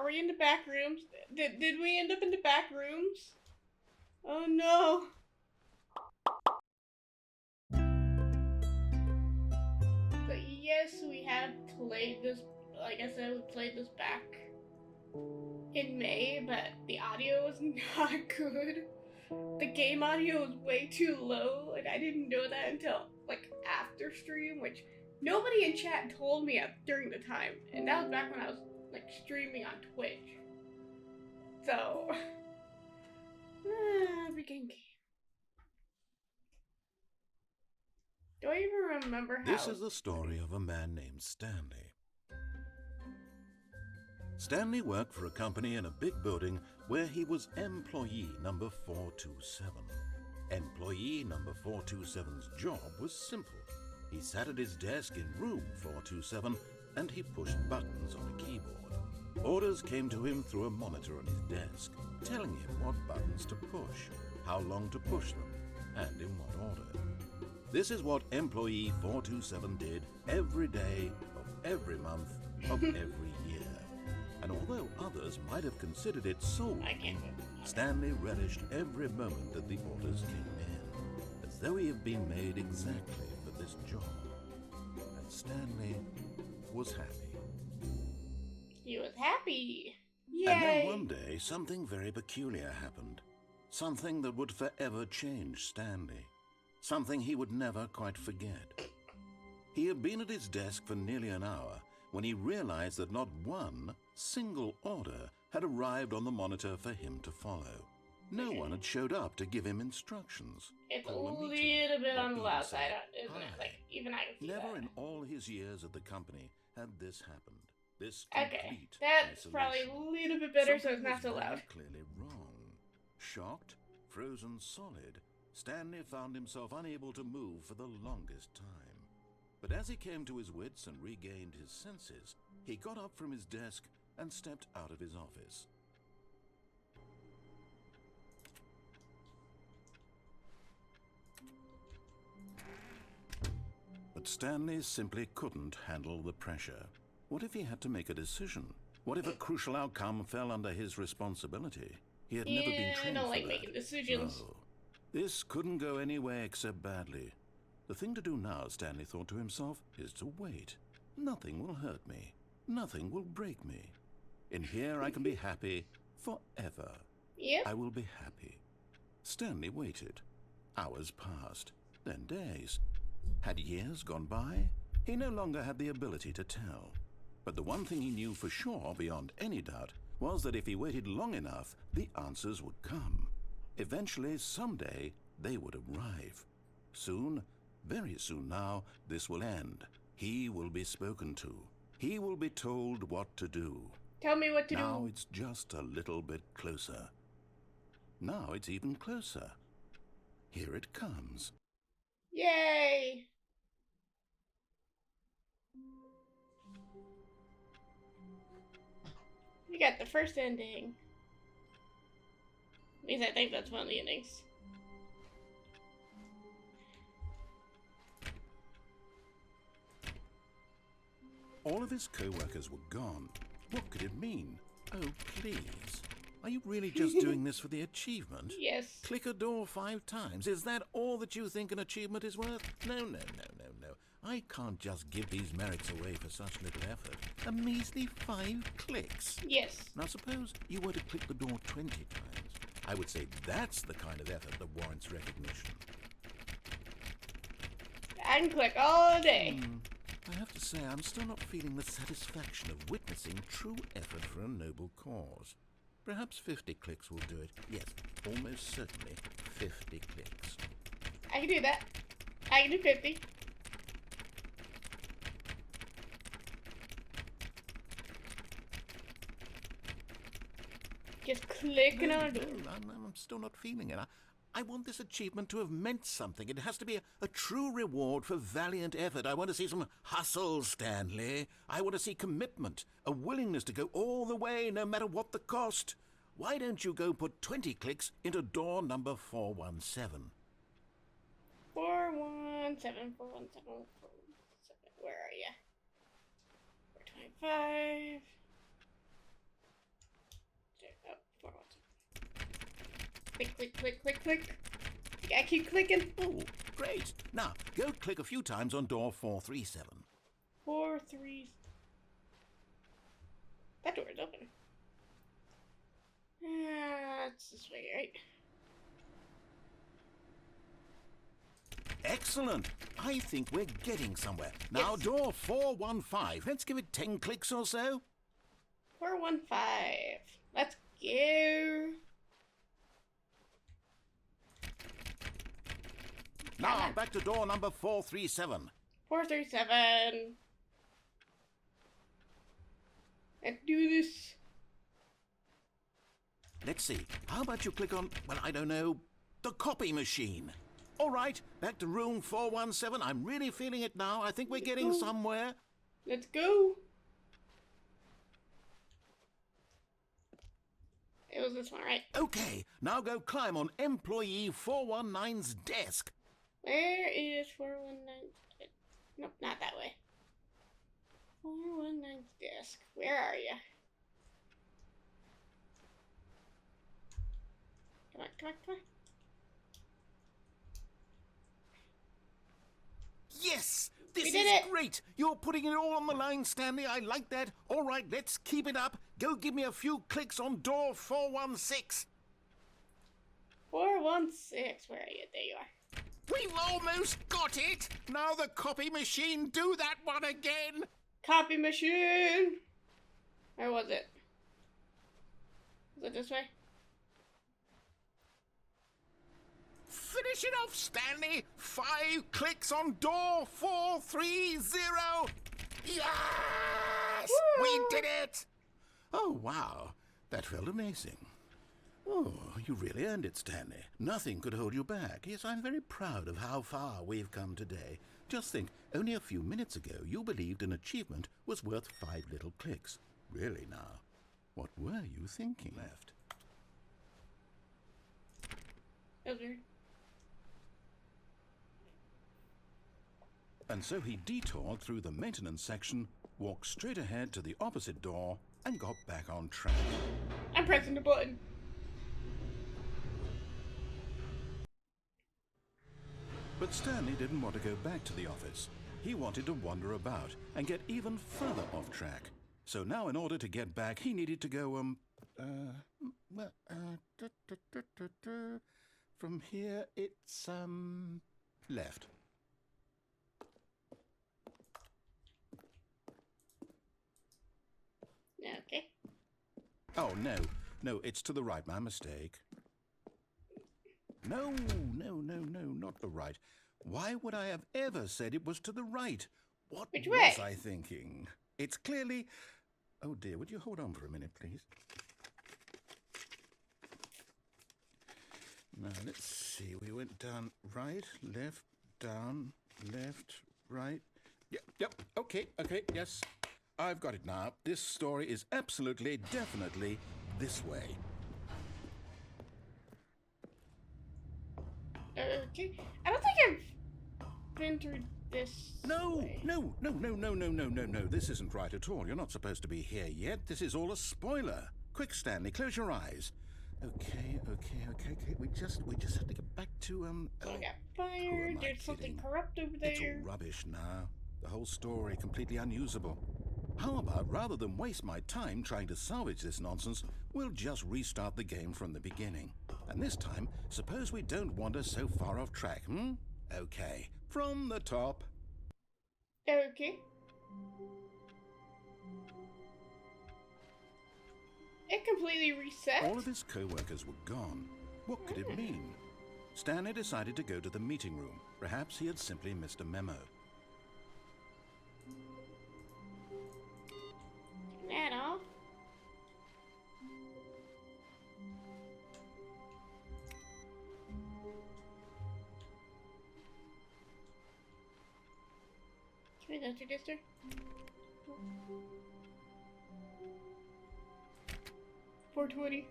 Are we in the back rooms? Did we end up in the back rooms? Oh no. But yes, we have played this, like I said, we played this back in May, but the audio was not good. The game audio was way too low, and I didn't know that until, like, after stream, which nobody in chat told me during the time. And that was back when I was, like, streaming on Twitch. So, begin game. Do I even remember how? This is the story of a man named Stanley. Stanley worked for a company in a big building where he was employee number 427. Employee number 427's job was simple. He sat at his desk in room 427 and he pushed buttons on a keyboard. Orders came to him through a monitor on his desk, telling him what buttons to push, how long to push them, and in what order. This is what employee 427 did every day of every month of every year. And although others might have considered it soul-wrenching, Stanley relished every moment that the orders came in, as though he had been made exactly for this job. And Stanley was happy. He was happy. Yay! And then one day, something very peculiar happened. Something that would forever change Stanley. Something he would never quite forget. He had been at his desk for nearly an hour when he realized that not one single order had arrived on the monitor for him to follow. No one had showed up to give him instructions. It's a little bit on the loud side, isn't it? Like, even I can see Never that. in all his years at the company had this happened. This Okay, complete that's isolation. probably a little bit better, so it's Something not so was very loud. clearly wrong. Shocked, frozen solid, Stanley found himself unable to move for the longest time. But as he came to his wits and regained his senses, he got up from his desk and stepped out of his office. But Stanley simply couldn't handle the pressure. What if he had to make a decision? What if a crucial outcome fell under his responsibility? He had never been trained I don't for like that. making decisions. No. This couldn't go any way except badly. The thing to do now, Stanley thought to himself, is to wait. Nothing will hurt me. Nothing will break me. In here I can be happy forever. Yep. I will be happy. Stanley waited. Hours passed, then days. Had years gone by? He no longer had the ability to tell. But the one thing he knew for sure, beyond any doubt, was that if he waited long enough, the answers would come. Eventually, someday, they would arrive. Soon, very soon now, this will end. He will be spoken to. He will be told what to do. Tell me what to Now do. it's just a little bit closer. Now it's even closer. Here it comes. Yay! We got the first ending. At least I think that's one of the endings. All of his co-workers were gone. What could it mean? Oh, please. Are you really just doing this for the achievement? Yes. Click a door 5 times. Is that all that you think an achievement is worth? No. I can't just give these merits away for such little effort. A measly 5 clicks. Yes. Now suppose you were to click the door 20 times. I would say that's the kind of effort that warrants recognition. I can click all day. I have to say, I'm still not feeling the satisfaction of witnessing true effort for a noble cause. Perhaps 50 clicks will do it. Yes, almost certainly 50 clicks. I can do that. I can do 50. Just clicking on a door. I'm still not feeling it. I want this achievement to have meant something. It has to be a true reward for valiant effort. I want to see some hustle, Stanley. I want to see commitment, a willingness to go all the way, no matter what the cost. Why don't you go put 20 clicks into door number 417? 417, 417, 417. Where are you? 425. Click, click, click, click, click. I keep clicking. Oh, great. Now, go click a few times on door 437. 4, 3. That door is open. It's this way, right? Excellent. I think we're getting somewhere. Now, Yes. door 415. Let's give it 10 clicks or so. 415. Let's go. Now, back to door number 437. 437. Let's do this. Let's see. How about you click on, well, I don't know, the copy machine? All right, back to room 417. I'm really feeling it now. I think we're getting somewhere. Let's go. It was this one, right? Okay, now go climb on employee 419's desk. Where is 419? Nope, not that way. 419's desk. Where are you? Come on, come on, come on. Yes! This We is did it! great! You're putting it all on the line, Stanley. I like that. All right, let's keep it up. Go give me a few clicks on door 416. 416. Where are you? There you are. We've almost got it! Now the copy machine, do that one again! Copy machine. Where was it? Was it this way? Finish it off, Stanley! 5 clicks on door 430! Yes! Woo! We did it! Oh, wow. That felt amazing. Oh, you really earned it, Stanley. Nothing could hold you back. Yes, I'm very proud of how far we've come today. Just think, only a few minutes ago you believed an achievement was worth 5 little clicks. Really now, what were you thinking? Left. That was weird. And so he detoured through the maintenance section, walked straight ahead to the opposite door, and got back on track. I'm pressing the button. But Stanley didn't want to go back to the office. He wanted to wander about and get even further off track. So now in order to get back, he needed to go, from here it's, left. Okay. Oh, no, it's to the right, my mistake. No, not the right. Why would I have ever said it was to the right? What Which was way? I thinking? It's clearly... Oh dear, would you hold on for a minute, please? Now, let's see. We went down right, left, down, left, right. Yep, okay, yes. I've got it now. This story is absolutely, definitely this way. Okay. I don't think I've been through this. No, way. no. This isn't right at all. You're not supposed to be here yet. This is all a spoiler. Quick, Stanley, close your eyes. Okay. We just have to get back to, Someone got who fired. am I There's something kidding? corrupt over It's there. all rubbish now. The whole story completely unusable. How about, rather than waste my time trying to salvage this nonsense, we'll just restart the game from the beginning. And this time, suppose we don't wander so far off track, Okay, from the top. Okay. It completely reset. All of his co-workers were gone. What could it mean? Stanley decided to go to the meeting room. Perhaps he had simply missed a memo. That off. Can we go through this door? $4.20.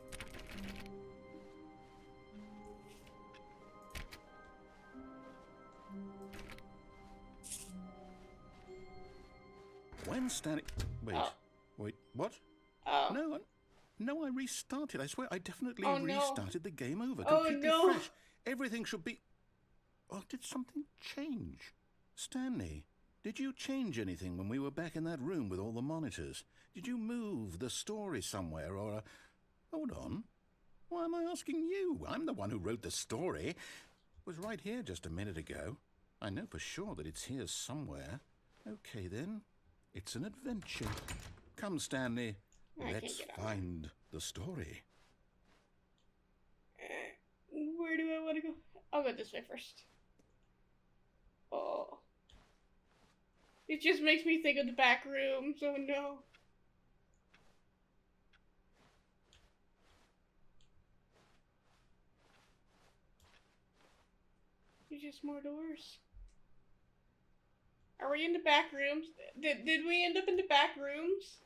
When Stanley... Wait, Oh. wait, what? Oh. No, I restarted. I swear I definitely Oh, no. restarted the game over. Oh, Completely no. fresh. Everything should be... Oh, did something change? Stanley, did you change anything when we were back in that room with all the monitors? Did you move the story somewhere or... Hold on. Why am I asking you? I'm the one who wrote the story. It was right here just a minute ago. I know for sure that it's here somewhere. Okay, then. It's an adventure. Come, Stanley. Let's find the story. Where do I want to go? I'll go this way first. Oh. It just makes me think of the back rooms. Oh no. There's just more doors. Are we in the back rooms? Did we end up in the back rooms?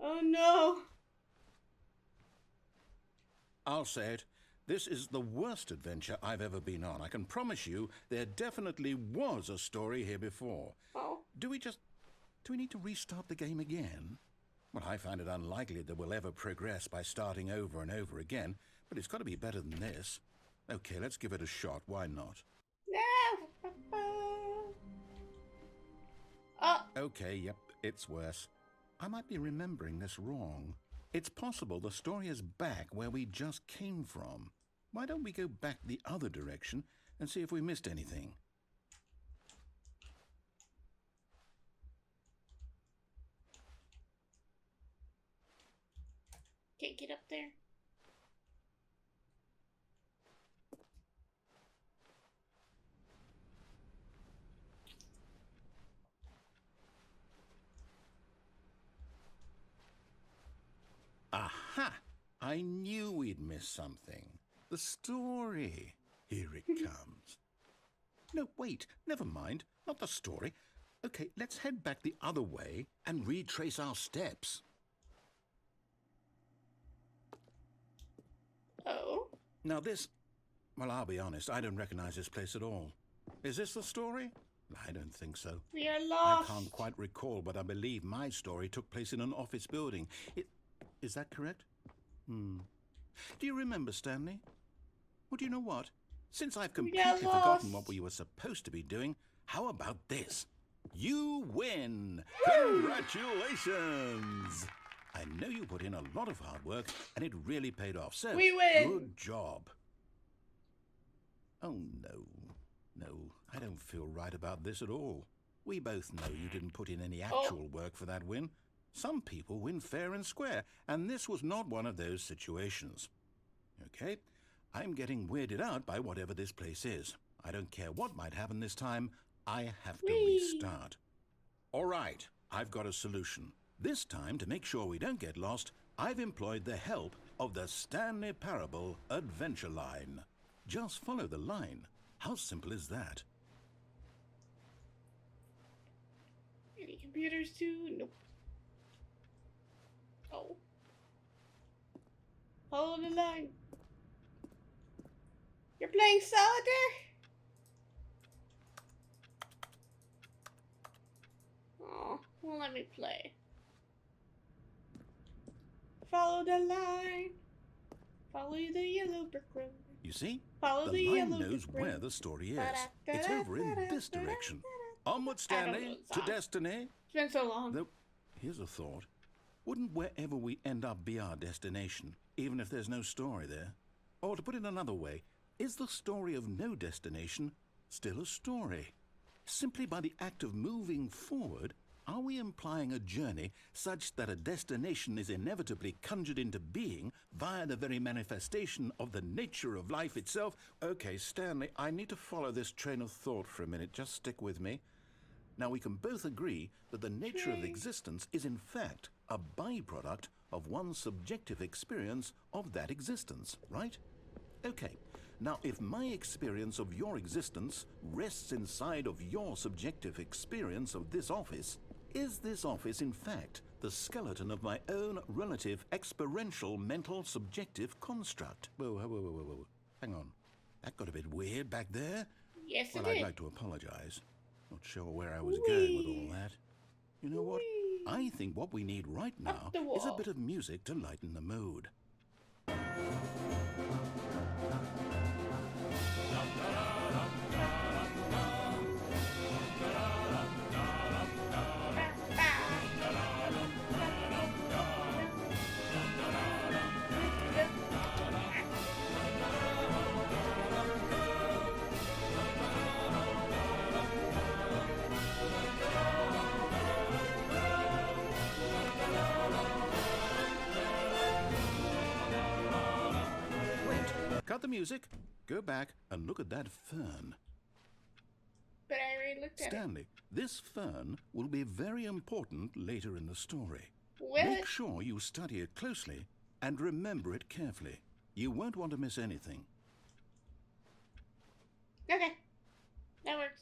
Oh no. I'll say it. This is the worst adventure I've ever been on. I can promise you there definitely was a story here before. Oh. Do we need to restart the game again? Well, I find it unlikely that we'll ever progress by starting over and over again, but it's got to be better than this. Okay, let's give it a shot. Why not? No. Oh. Okay, yep, it's worse. I might be remembering this wrong. It's possible the story is back where we just came from. Why don't we go back the other direction and see if we missed anything? Can't get up there. Aha! I knew we'd miss something. The story. Here it comes. No, wait, never mind. Not the story. Okay, let's head back the other way and retrace our steps. Oh. Now this... Well, I'll be honest, I don't recognize this place at all. Is this the story? I don't think so. We are lost. I can't quite recall, but I believe my story took place in an office building. Is that correct? Do you remember, Stanley? Well, do you know what? Since I've completely forgotten what we were supposed to be doing, how about this? You win! Congratulations! I know you put in a lot of hard work, and it really paid off, so we win! Good job. Oh, no. No, I don't feel right about this at all. We both know you didn't put in any actual work for that win. Some people win fair and square, and this was not one of those situations. Okay, I'm getting weirded out by whatever this place is. I don't care what might happen this time, I have to restart. All right, I've got a solution. This time, to make sure we don't get lost, I've employed the help of the Stanley Parable Adventure Line. Just follow the line. How simple is that? Any computers too? Nope. Oh. Follow the line. You're playing solitaire? Oh, well, let me play. Follow the line. Follow the yellow brick road. You see? Follow the line yellow knows brick where road. the story is. It's over in this direction. Onward, Stanley, to destiny. It's been so long. Though, here's a thought. Wouldn't wherever we end up be our destination, even if there's no story there? Or to put it another way, is the story of no destination still a story? Simply by the act of moving forward, are we implying a journey such that a destination is inevitably conjured into being via the very manifestation of the nature of life itself? Okay, Stanley, I need to follow this train of thought for a minute. Just stick with me. Now, we can both agree that the nature of existence is in fact a byproduct of one's subjective experience of that existence, right? Okay, now if my experience of your existence rests inside of your subjective experience of this office, is this office in fact the skeleton of my own relative experiential mental subjective construct? Whoa. Hang on. That got a bit weird back there. Yes, it Well, did. I'd like to apologize. Not sure where I was going with all that. You know what? I think what we need right now the is a wall. bit of music to lighten the mood. Wait, cut the music, go back and look at that fern. But I already looked at it. Stanley, this fern will be very important later in the story. Will Make it? sure you study it closely and remember it carefully. You won't want to miss anything. Okay. That works.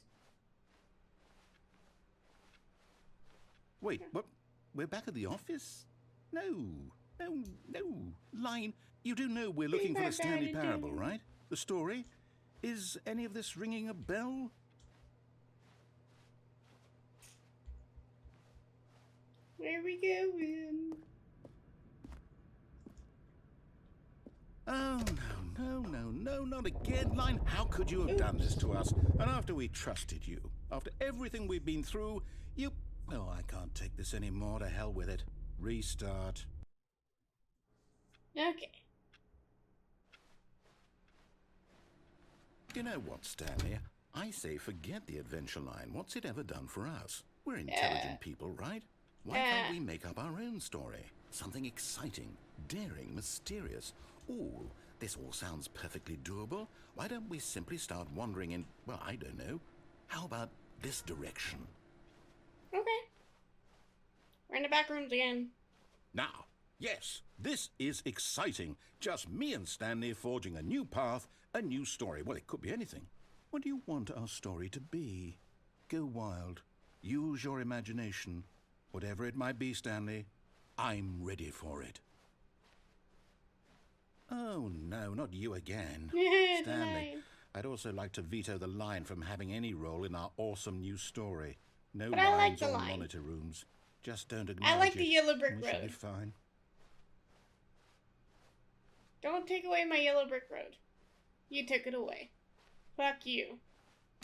Wait, what? We're back at the office? No. Line, you do know we're looking for the Stanley Parable, right? The story? Is any of this ringing a bell? Where are we going? Oh, no, not again, Line. How could you have done this to us? And after we trusted you, after everything we've been through, you... Oh, I can't take this anymore. To hell with it. Restart. Okay. You know what, Stanley? I say forget the adventure line. What's it ever done for us? We're intelligent people, right? Why can't we make up our own story? Something exciting, daring, mysterious. Ooh, this all sounds perfectly doable. Why don't we simply start wandering in, well, I don't know. How about this direction? Okay. We're in the back rooms again. Now, yes, this is exciting. Just me and Stanley forging a new path, a new story. Well, it could be anything. What do you want our story to be? Go wild. Use your imagination. Whatever it might be, Stanley, I'm ready for it. Oh, no, not you again. Stanley, I'd also like to veto the line from having any role in our awesome new story. No But I like lines the or line. monitor rooms. Just don't acknowledge I like it. the yellow brick We should be road. fine. Don't take away my yellow brick road. You took it away. Fuck you.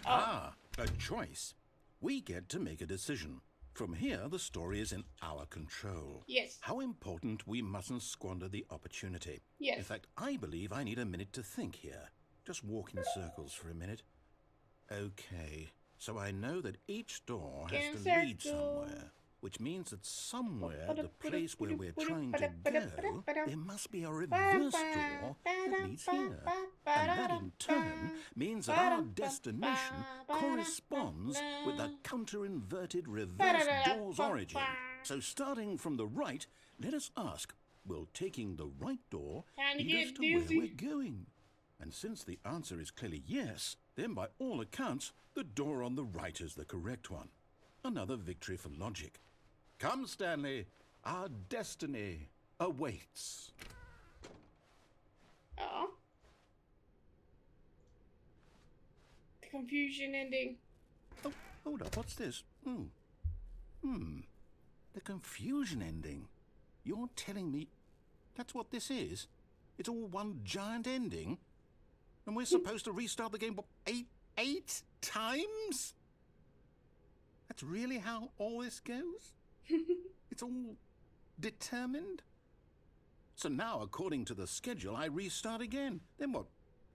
Oh. Ah, a choice. We get to make a decision. From here, the story is in our control. Yes. How important we mustn't squander the opportunity. Yes. In fact, I believe I need a minute to think here. Just walk in circles for a minute. Okay, so I know that each door Get has in to lead circle. somewhere, which means that somewhere, the place where we're trying to go, there must be a reverse door that leads here. And that in turn means that our destination corresponds with the counter-inverted reverse door's origin. So starting from the right, let us ask, will taking the right door Time to lead us get to where dizzy. we're going? And since the answer is clearly yes, then by all accounts, the door on the right is the correct one. Another victory for logic. Come, Stanley, our destiny awaits. Oh. The confusion ending. Oh, hold up, what's this? The confusion ending. You're telling me that's what this is? It's all one giant ending? And we're supposed to restart the game, what, eight times? That's really how all this goes? It's all determined? So now, according to the schedule, I restart again. Then what?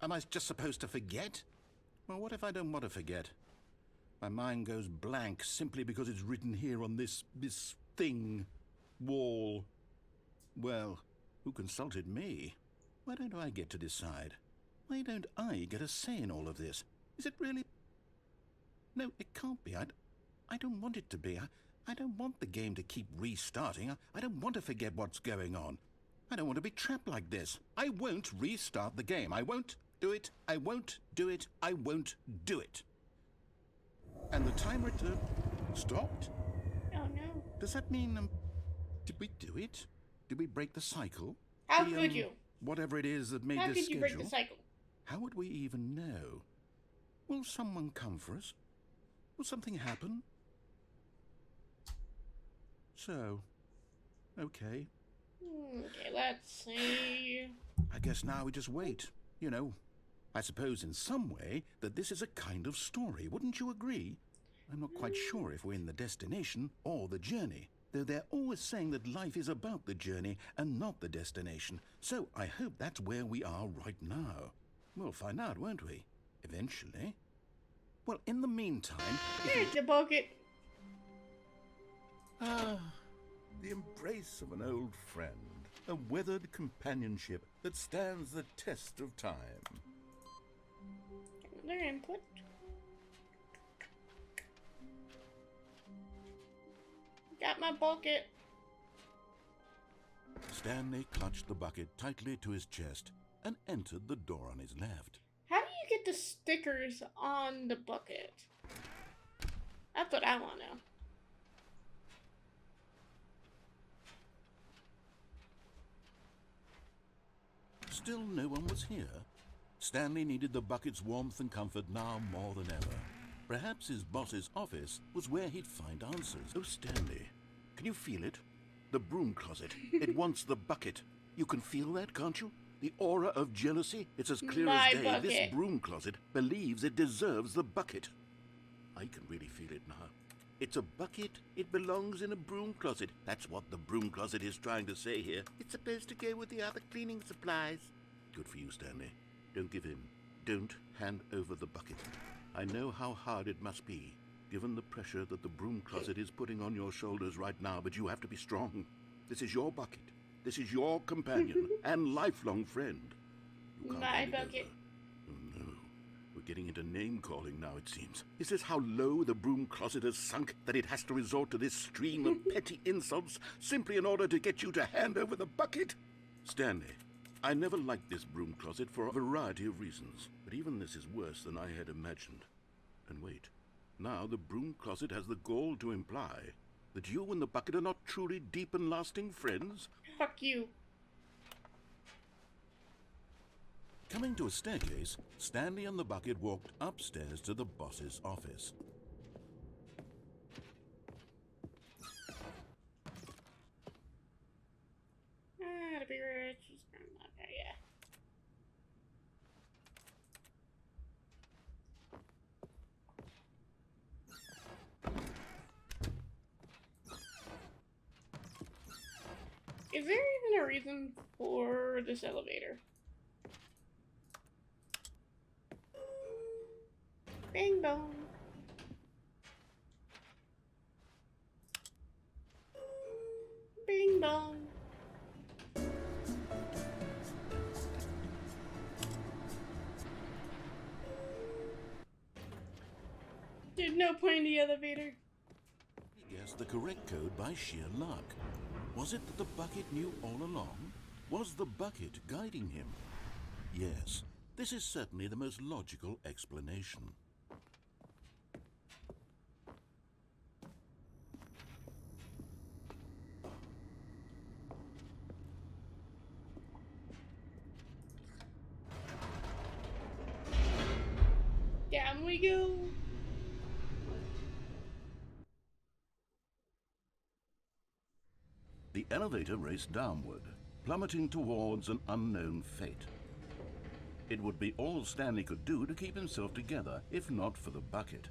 Am I just supposed to forget? Well, what if I don't want to forget? My mind goes blank simply because it's written here on this thing, wall. Well, who consulted me? Why don't I get to decide? Why don't I get a say in all of this? Is it really... No, it can't be. I don't want it to be. I don't want the game to keep restarting. I don't want to forget what's going on. I don't want to be trapped like this. I won't restart the game. I won't do it. I won't do it. I won't do it. And the timer stopped? Oh no. Does that mean, did we do it? Did we break the cycle? How could you? Whatever it is that made How this could you schedule. break the cycle? How would we even know? Will someone come for us? Will something happen? So, okay. Okay, let's see. I guess now we just wait. You know, I suppose in some way that this is a kind of story, wouldn't you agree? I'm not quite sure if we're in the destination or the journey, though they're always saying that life is about the journey and not the destination, so I hope that's where we are right now. We'll find out, won't we? Eventually. Well, in the meantime... There's the bucket. Ah, the embrace of an old friend. A weathered companionship that stands the test of time. Another input. Got my bucket. Stanley clutched the bucket tightly to his chest and entered the door on his left. How do you get the stickers on the bucket? That's what I want to know. Still no one was here. Stanley needed the bucket's warmth and comfort now more than ever. Perhaps his boss's office was where he'd find answers. Oh, Stanley, can you feel it? The broom closet. It wants the bucket. You can feel that, can't you? The aura of jealousy. It's as clear My as day. bucket. This broom closet believes it deserves the bucket. I can really feel it now. It's a bucket. It belongs in a broom closet. That's what the broom closet is trying to say here. It's supposed to go with the other cleaning supplies. Good for you, Stanley. Don't give in. Don't hand over the bucket. I know how hard it must be, given the pressure that the broom closet is putting on your shoulders right now, but you have to be strong. This is your bucket. This is your companion and lifelong friend. You can't My hand it bucket. over. Oh no. We're getting into name-calling now, it seems. Is this how low the broom closet has sunk, that it has to resort to this stream of petty insults simply in order to get you to hand over the bucket? Stanley, I never liked this broom closet for a variety of reasons, but even this is worse than I had imagined. And wait, now the broom closet has the gall to imply that you and the bucket are not truly deep and lasting friends? Fuck you. Coming to a staircase, Stanley and the bucket walked upstairs to the boss's office. To be rich. Okay, yeah. Is there even a reason for this elevator? Bing bong. Bing bong. There's no point in the elevator. He guessed the correct code by sheer luck. Was it that the bucket knew all along? Was the bucket guiding him? Yes, this is certainly the most logical explanation. Down we go. The elevator raced downward, plummeting towards an unknown fate. It would be all Stanley could do to keep himself together, if not for the bucket.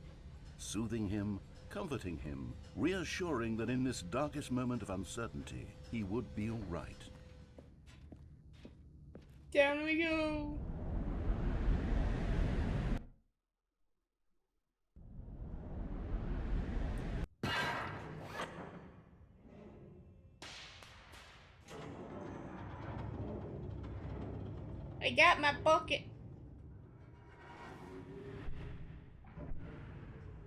Soothing him, comforting him, reassuring that in this darkest moment of uncertainty, he would be all right. Down we go. I got my bucket.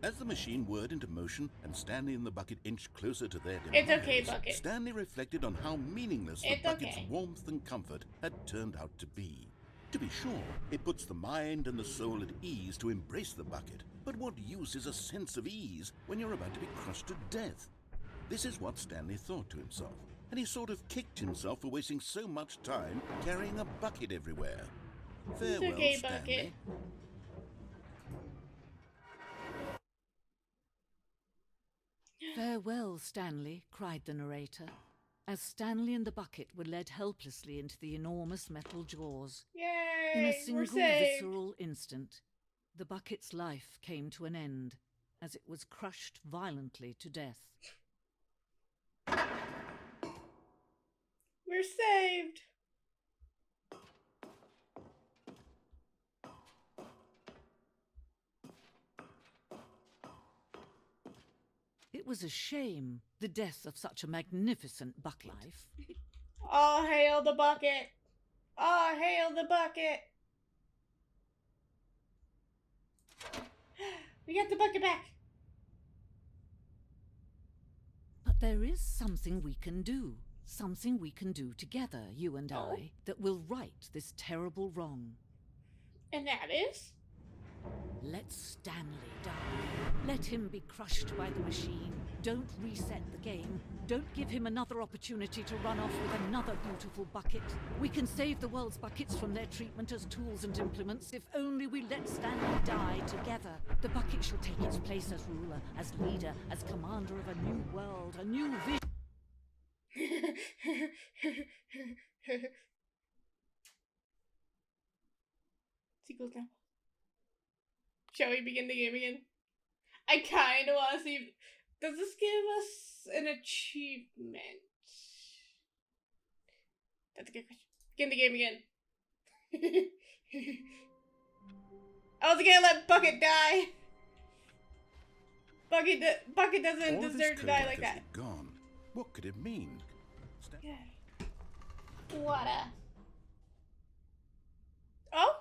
As the machine whirred into motion and Stanley and the bucket inched closer to their It's demise, okay, bucket. Stanley reflected on how meaningless the It's bucket's okay. warmth and comfort had turned out to be. To be sure, it puts the mind and the soul at ease to embrace the bucket, but what use is a sense of ease when you're about to be crushed to death? This is what Stanley thought to himself, and he sort of kicked himself for wasting so much time carrying a bucket everywhere. Farewell, okay, Stanley. bucket. "Farewell, Stanley," cried the narrator, as Stanley and the bucket were led helplessly into the enormous metal jaws. Yay! In a We're single saved. visceral instant, the bucket's life came to an end as it was crushed violently to death. We're saved. It was a shame, the death of such a magnificent bucket. All hail the bucket. All hail the bucket. We got the bucket back. But there is something we can do. Something we can do together, you and I, that will right this terrible wrong. And that is? Let Stanley die. Let him be crushed by the machine. Don't reset the game. Don't give him another opportunity to run off with another beautiful bucket. We can save the world's buckets from their treatment as tools and implements if only we let Stanley die together. The bucket shall take its place as ruler, as leader, as commander of a new world, a new vision. Sequels now. Shall we begin the game again? I kind of want to see. Does this give us an achievement? That's a good question. Begin the game again. I was gonna let Bucket die. Bucket doesn't All of his deserve to die like co-workers that. were gone. What could it mean? Yeah. What a. Oh?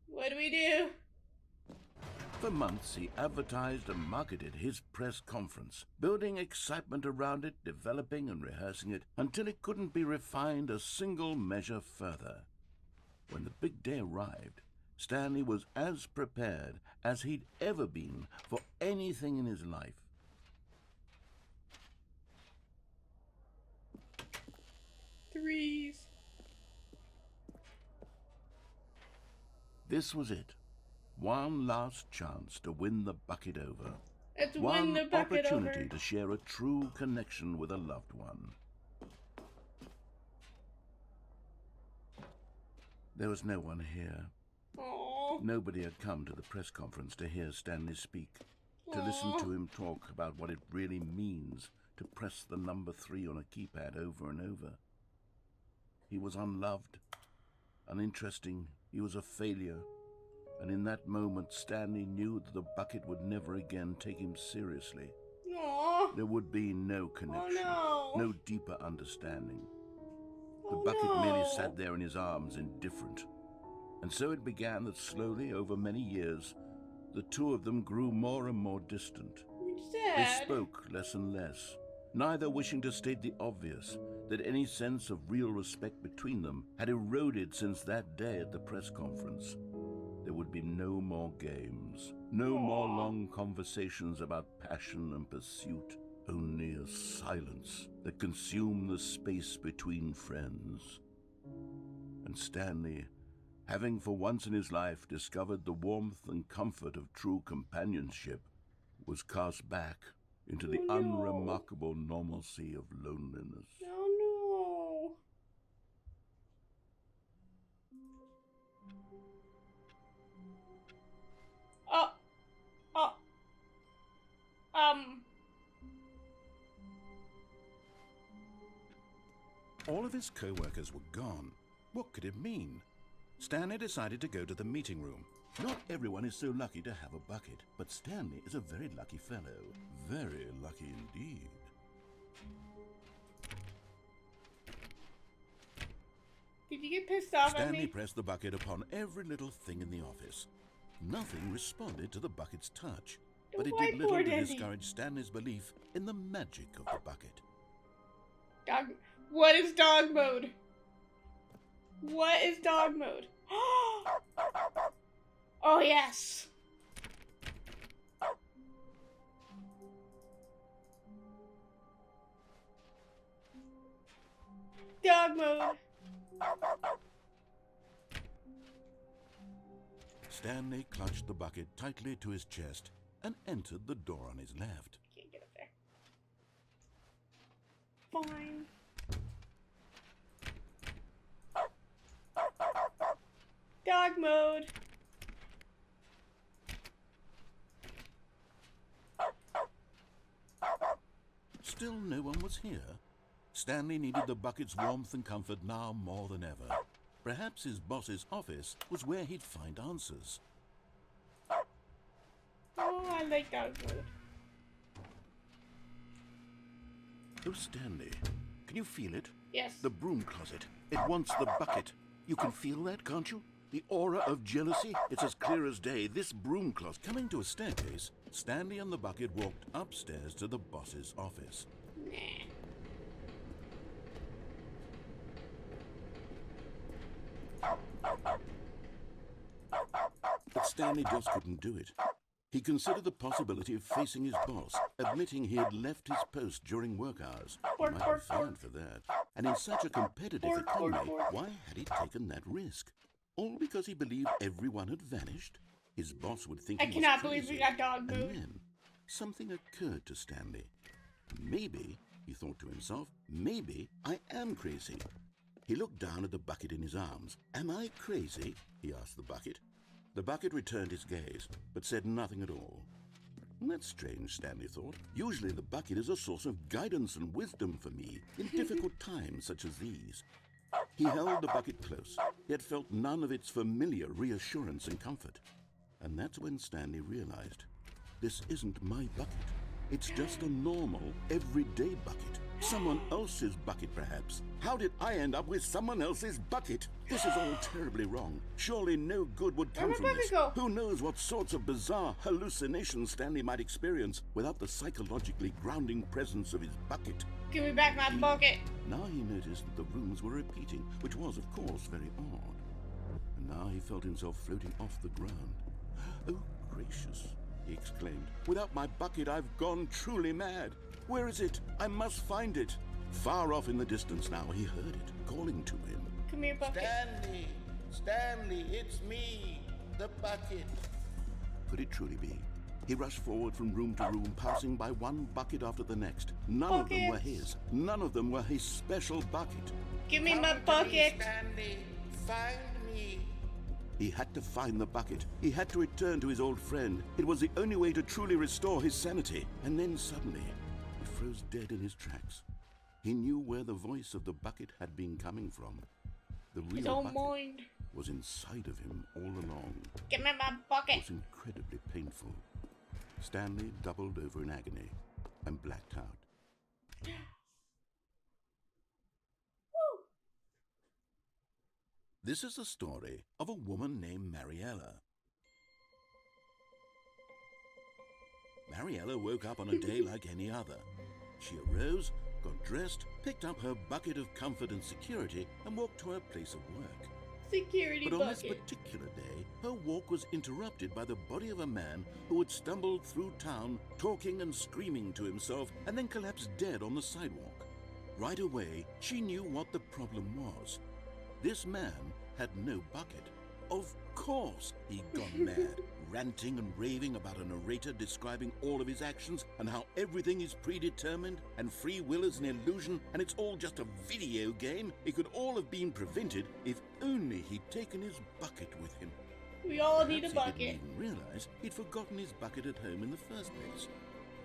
What do we do? For months, he advertised and marketed his press conference, building excitement around it, developing and rehearsing it, until it couldn't be refined a single measure further. When the big day arrived, Stanley was as prepared as he'd ever been for anything in his life. Threes. This was it. One last chance to win the bucket over. Let's win One the bucket opportunity over. to share a true connection with a loved one. There was no one here. Aww. Nobody had come to the press conference to hear Stanley speak, to listen to him talk about what it really means to press the number 3 on a keypad over and over. He was unloved, uninteresting, he was a failure. And in that moment, Stanley knew that the bucket would never again take him seriously. Aww. There would be no connection, Oh, no. no deeper understanding. The Oh, bucket no. merely sat there in his arms, indifferent. And so it began that slowly, over many years, the two of them grew more and more distant. They Sad. spoke less and less, neither wishing to state the obvious, that any sense of real respect between them had eroded since that day at the press conference. There would be no more games, no more long conversations about passion and pursuit, only a silence that consumed the space between friends. And Stanley, having for once in his life discovered the warmth and comfort of true companionship, was cast back into the Oh, no. unremarkable normalcy of loneliness. Oh no. Oh. All of his co-workers were gone. What could it mean? Stanley decided to go to the meeting room. Not everyone is so lucky to have a bucket, but Stanley is a very lucky fellow. Very lucky indeed. Did you get pissed off at Stanley me? pressed the bucket upon every little thing in the office. Nothing responded to the bucket's touch, but it did little whiteboard, to Andy. discourage Stanley's belief in the magic of the bucket. Dog. What is dog mode? What is dog mode? Oh yes. Dog mode. Stanley clutched the bucket tightly to his chest and entered the door on his left. Can't get up there. Fine. Dog mode. Still no one was here. Stanley needed the bucket's warmth and comfort now more than ever. Perhaps his boss's office was where he'd find answers. Oh, I like dog mode. Oh, Stanley, can you feel it? Yes. The broom closet. It wants the bucket. You can feel that, can't you? The aura of jealousy. It's as clear as day. This broom closet. Coming to a staircase, Stanley and the bucket walked upstairs to the boss's office. Nah. But Stanley just couldn't do it. He considered the possibility of facing his boss, admitting he had left his post during work hours. He might be fired for that. And in such a competitive economy, why had he taken that risk? All because he believed everyone had vanished? His boss would think I he was cannot believe crazy. we got dog And mode. then, something occurred to Stanley. Maybe, he thought to himself, maybe I am crazy. He looked down at the bucket in his arms. Am I crazy? He asked the bucket. The bucket returned his gaze, but said nothing at all. That's strange, Stanley thought. Usually the bucket is a source of guidance and wisdom for me in difficult times such as these. He held the bucket close, yet felt none of its familiar reassurance and comfort. And that's when Stanley realized, this isn't my bucket. It's just a normal, everyday bucket. Someone else's bucket, perhaps. How did I end up with someone else's bucket? This is all terribly wrong. Surely no good would come Where'd from my this. bucket go? Who knows what sorts of bizarre hallucinations Stanley might experience without the psychologically grounding presence of his bucket. Give me back my bucket. Now he noticed that the rooms were repeating, which was, of course, very odd. And now he felt himself floating off the ground. Oh, gracious, he exclaimed. Without my bucket, I've gone truly mad. Where is it? I must find it. Far off in the distance now, he heard it, calling to him. Come here, bucket. Stanley! Stanley, it's me! The bucket! Could it truly be? He rushed forward from room to room, passing by one bucket after the next. None of them were his. None of them were his special bucket. Give me my Come to me, bucket. Stanley! Find me! He had to find the bucket. He had to return to his old friend. It was the only way to truly restore his sanity. And then suddenly, he froze dead in his tracks. He knew where the voice of the bucket had been coming from. The His real own bucket mind. was inside of him all along. Give me my It bucket. was incredibly painful. Stanley doubled over in agony and blacked out. Woo. This is the story of a woman named Mariella. Mariella woke up on a day like any other. She arose, got dressed, picked up her bucket of comfort and security, and walked to her place of work. Security But on this bucket. particular day, her walk was interrupted by the body of a man who had stumbled through town, talking and screaming to himself, and then collapsed dead on the sidewalk. Right away, she knew what the problem was. This man had no bucket. Of course he'd gone mad, ranting and raving about a narrator describing all of his actions and how everything is predetermined and free will is an illusion and it's all just a video game. It could all have been prevented if only he'd taken his bucket with him. We all need a Perhaps bucket. He didn't even realize he'd forgotten his bucket at home in the first place.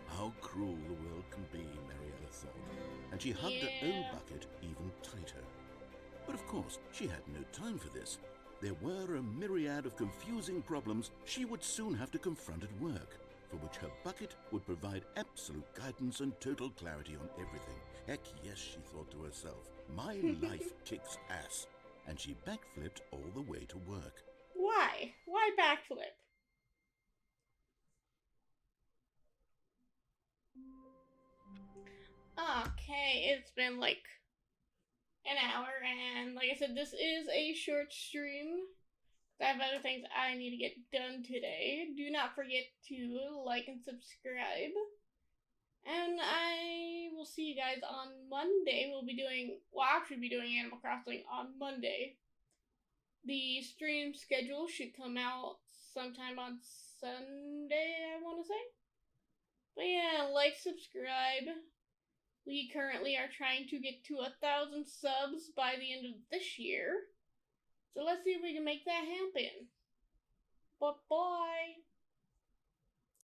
How cruel the world can be, Mariella thought, and she hugged her own Yeah. bucket even tighter. But of course, she had no time for this. There were a myriad of confusing problems she would soon have to confront at work, for which her bucket would provide absolute guidance and total clarity on everything. Heck yes, she thought to herself, my life kicks ass. And she backflipped all the way to work. Why? Why backflip? Okay, it's been like an hour, and like I said, this is a short stream. I have other things I need to get done today. Do not forget to like and subscribe. And I will see you guys on Monday. We'll actually be doing Animal Crossing on Monday. The stream schedule should come out sometime on Sunday, I want to say. But yeah, like, subscribe. We currently are trying to get to 1,000 subs by the end of this year. So let's see if we can make that happen. Bye-bye.